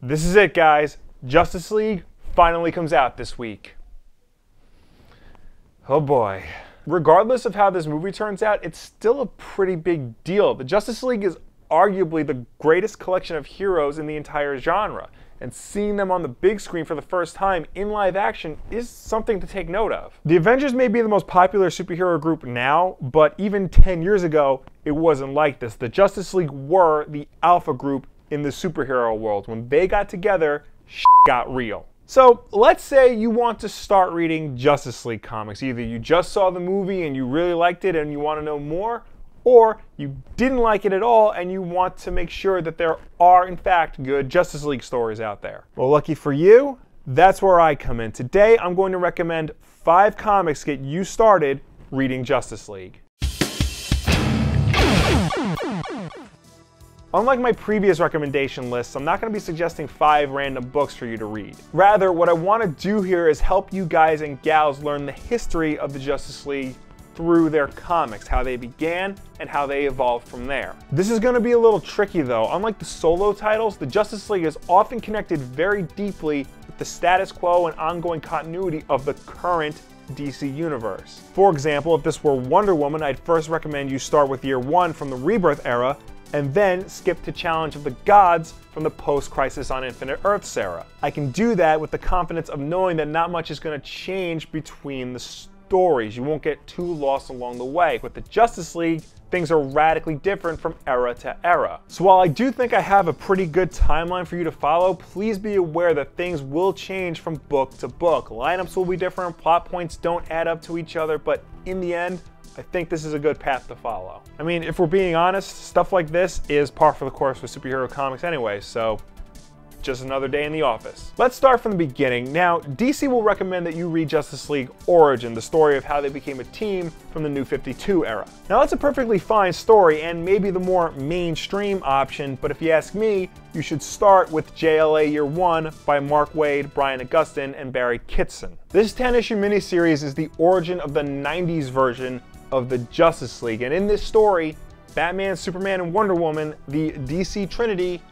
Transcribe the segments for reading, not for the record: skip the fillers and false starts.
This is it, guys. Justice League finally comes out this week. Oh boy. Regardless of how this movie turns out, it's still a pretty big deal. The Justice League is arguably the greatest collection of heroes in the entire genre, and seeing them on the big screen for the first time in live action is something to take note of. The Avengers may be the most popular superhero group now, but even 10 years ago, it wasn't like this. The Justice League were the alpha group in the superhero world. When they got together, shit got real. So let's say you want to start reading Justice League comics. Either you just saw the movie and you really liked it and you want to know more, or you didn't like it at all and you want to make sure that there are, in fact, good Justice League stories out there. Well, lucky for you, that's where I come in. Today, I'm going to recommend 5 comics to get you started reading Justice League. Unlike my previous recommendation lists, I'm not going to be suggesting 5 random books for you to read. Rather, what I want to do here is help you guys and gals learn the history of the Justice League through their comics, how they began and how they evolved from there. This is going to be a little tricky though. Unlike the solo titles, the Justice League is often connected very deeply with the status quo and ongoing continuity of the current DC universe. For example, if this were Wonder Woman, I'd first recommend you start with year 1 from the Rebirth era, and then skip to Challenge of the Gods from the post-Crisis on Infinite Earths era. I can do that with the confidence of knowing that not much is going to change between the stories. You won't get too lost along the way. With the Justice League, things are radically different from era to era. So while I do think I have a pretty good timeline for you to follow, please be aware that things will change from book to book. Lineups will be different, plot points don't add up to each other, but in the end, I think this is a good path to follow. I mean, if we're being honest, stuff like this is par for the course with superhero comics anyway, so just another day in the office. Let's start from the beginning. Now, DC will recommend that you read Justice League Origin, the story of how they became a team from the New 52 era. Now, that's a perfectly fine story and maybe the more mainstream option, but if you ask me, you should start with JLA Year 1 by Mark Waid, Brian Augustyn, and Barry Kitson. This 10-issue miniseries is the origin of the 90s version of the Justice League, and in this story, Batman, Superman, and Wonder Woman, the DC Trinity,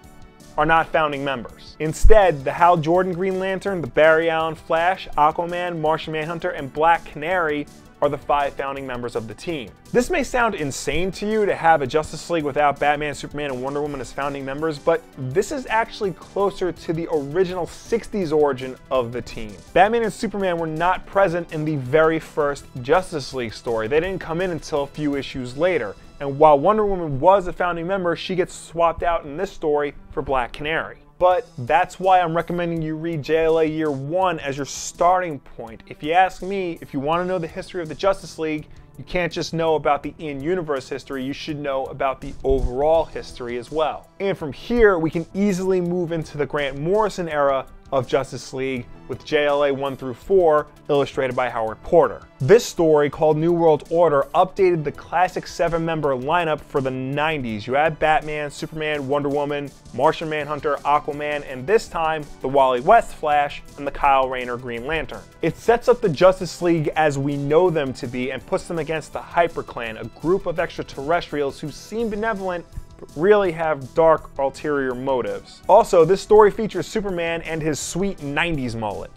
are not founding members. Instead, the Hal Jordan Green Lantern, the Barry Allen Flash, Aquaman, Martian Manhunter, and Black Canary are the 5 founding members of the team. This may sound insane to you to have a Justice League without Batman, Superman, and Wonder Woman as founding members, but this is actually closer to the original 60s origin of the team. Batman and Superman were not present in the very first Justice League story. They didn't come in until a few issues later. And while Wonder Woman was a founding member, she gets swapped out in this story for Black Canary. But that's why I'm recommending you read JLA Year 1 as your starting point. If you ask me, if you want to know the history of the Justice League, you can't just know about the in-universe history, you should know about the overall history as well. And from here, we can easily move into the Grant Morrison era of Justice League with JLA 1 through 4, illustrated by Howard Porter. This story, called New World Order, updated the classic 7-member lineup for the 90s. You had Batman, Superman, Wonder Woman, Martian Manhunter, Aquaman, and this time, the Wally West Flash and the Kyle Rayner Green Lantern. It sets up the Justice League as we know them to be and puts them against the Hyper Clan, a group of extraterrestrials who seem benevolent but really have dark ulterior motives. Also, this story features Superman and his sweet 90s mullet.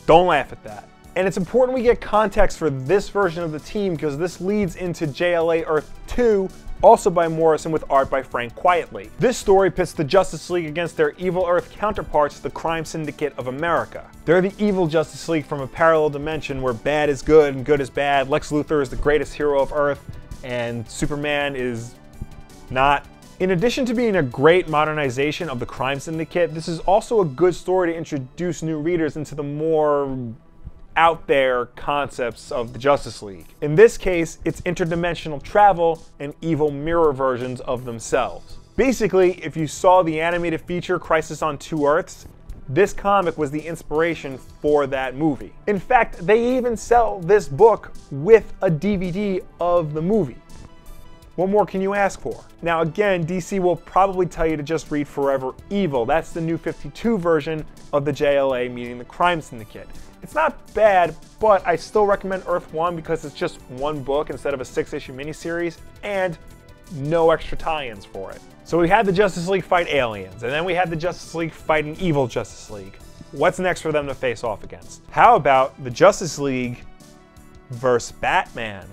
Don't laugh at that. And it's important we get context for this version of the team because this leads into JLA Earth 2, also by Morrison with art by Frank Quitely. This story pits the Justice League against their evil Earth counterparts, the Crime Syndicate of America. They're the evil Justice League from a parallel dimension where bad is good and good is bad. Lex Luthor is the greatest hero of Earth, and Superman is not. In addition to being a great modernization of the Crime Syndicate, this is also a good story to introduce new readers into the more out there concepts of the Justice League. In this case, it's interdimensional travel and evil mirror versions of themselves. Basically, if you saw the animated feature Crisis on Two Earths, this comic was the inspiration for that movie. In fact, they even sell this book with a DVD of the movie. What more can you ask for? Now again, DC will probably tell you to just read Forever Evil. That's the New 52 version of the JLA meeting the Crime Syndicate. It's not bad, but I still recommend Earth 1 because it's just one book instead of a 6-issue miniseries and no extra tie-ins for it. So we had the Justice League fight aliens, and then we had the Justice League fight an evil Justice League. What's next for them to face off against? How about the Justice League versus Batman?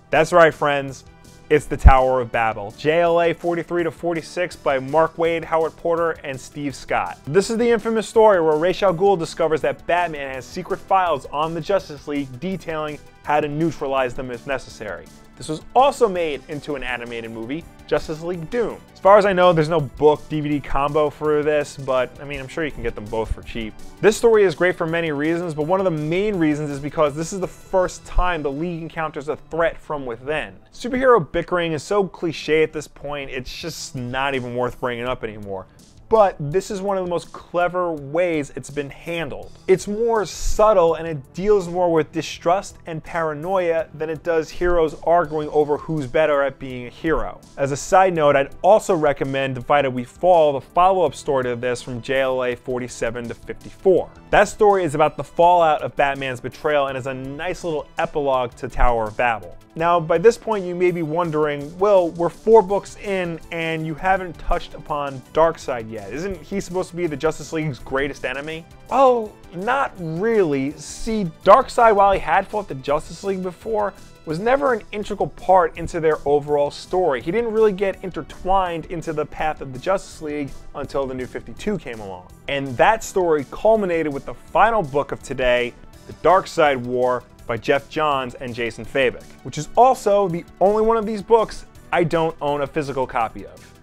That's right, friends. It's the Tower of Babel. JLA 43-46 by Mark Waid, Howard Porter, and Steve Scott. This is the infamous story where Ra's al Ghul discovers that Batman has secret files on the Justice League detailing how to neutralize them if necessary. This was also made into an animated movie, Justice League Doom. As far as I know, there's no book DVD combo for this, but I mean, I'm sure you can get them both for cheap. This story is great for many reasons, but one of the main reasons is because this is the first time the League encounters a threat from within. Superhero bickering is so cliche at this point, it's just not even worth bringing up anymore. But this is one of the most clever ways it's been handled. It's more subtle and it deals more with distrust and paranoia than it does heroes arguing over who's better at being a hero. As a side note, I'd also recommend Divided We Fall, the follow-up story to this from JLA 47-54. That story is about the fallout of Batman's betrayal and is a nice little epilogue to Tower of Babel. Now, by this point, you may be wondering, well, we're 4 books in and you haven't touched upon Darkseid yet. Isn't he supposed to be the Justice League's greatest enemy? Well, not really. See, Darkseid, while he had fought the Justice League before, was never an integral part into their overall story. He didn't really get intertwined into the path of the Justice League until the New 52 came along. And that story culminated with the final book of today, The Darkseid War, by Jeff Johns and Jason Fabok, which is also the only one of these books I don't own a physical copy of.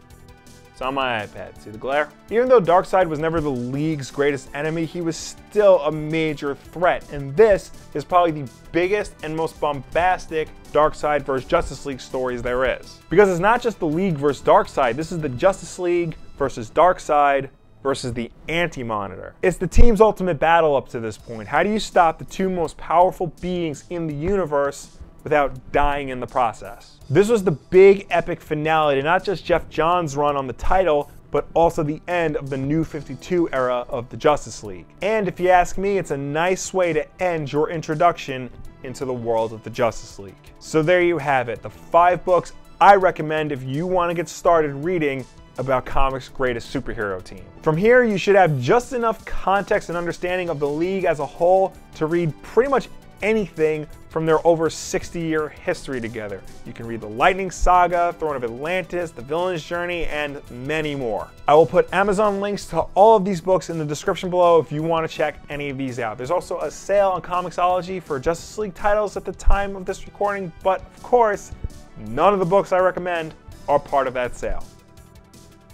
It's on my iPad. See the glare? Even though Darkseid was never the League's greatest enemy, he was still a major threat, and this is probably the biggest and most bombastic Darkseid vs. Justice League stories there is. Because it's not just the League versus Darkseid, this is the Justice League versus Darkseid versus the Anti-Monitor. It's the team's ultimate battle up to this point. How do you stop the 2 most powerful beings in the universe without dying in the process? This was the big epic finale to not just Jeff Johns' run on the title, but also the end of the New 52 era of the Justice League. And if you ask me, it's a nice way to end your introduction into the world of the Justice League. So there you have it, the 5 books I recommend if you want to get started reading about comics' greatest superhero team. From here, you should have just enough context and understanding of the League as a whole to read pretty much anything from their over 60-year history together. You can read the Lightning Saga, Throne of Atlantis, The Villain's Journey, and many more. I will put Amazon links to all of these books in the description below if you want to check any of these out. There's also a sale on Comixology for Justice League titles at the time of this recording, but of course, none of the books I recommend are part of that sale.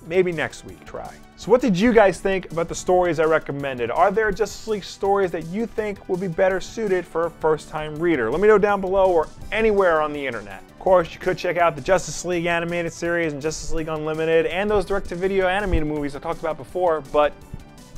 Maybe next week, try. So what did you guys think about the stories I recommended? Are there Justice League stories that you think would be better suited for a first-time reader? Let me know down below or anywhere on the internet. Of course, you could check out the Justice League animated series and Justice League Unlimited and those direct-to-video animated movies I talked about before, but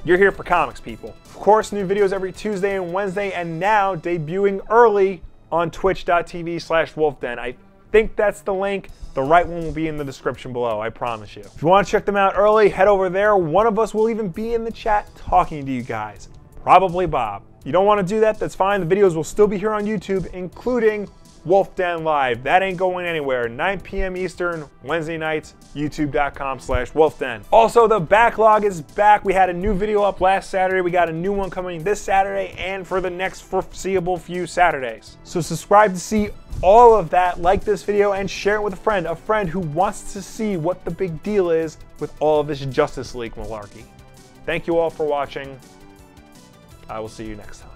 you're here for comics, people. Of course, new videos every Tuesday and Wednesday, and now debuting early on twitch.tv/wolfden. I think that's the link. The right one will be in the description below, I promise you. If you want to check them out early, head over there. One of us will even be in the chat talking to you guys. Probably Bob. You don't want to do that, that's fine. The videos will still be here on YouTube, including Wolf Den Live. That ain't going anywhere. 9 p.m. Eastern, Wednesday nights, youtube.com/wolfden. Also, the backlog is back. We had a new video up last Saturday. We got a new one coming this Saturday and for the next foreseeable few Saturdays. So subscribe to see all of that, like this video, and share it with a friend who wants to see what the big deal is with all of this Justice League malarkey. Thank you all for watching. I will see you next time.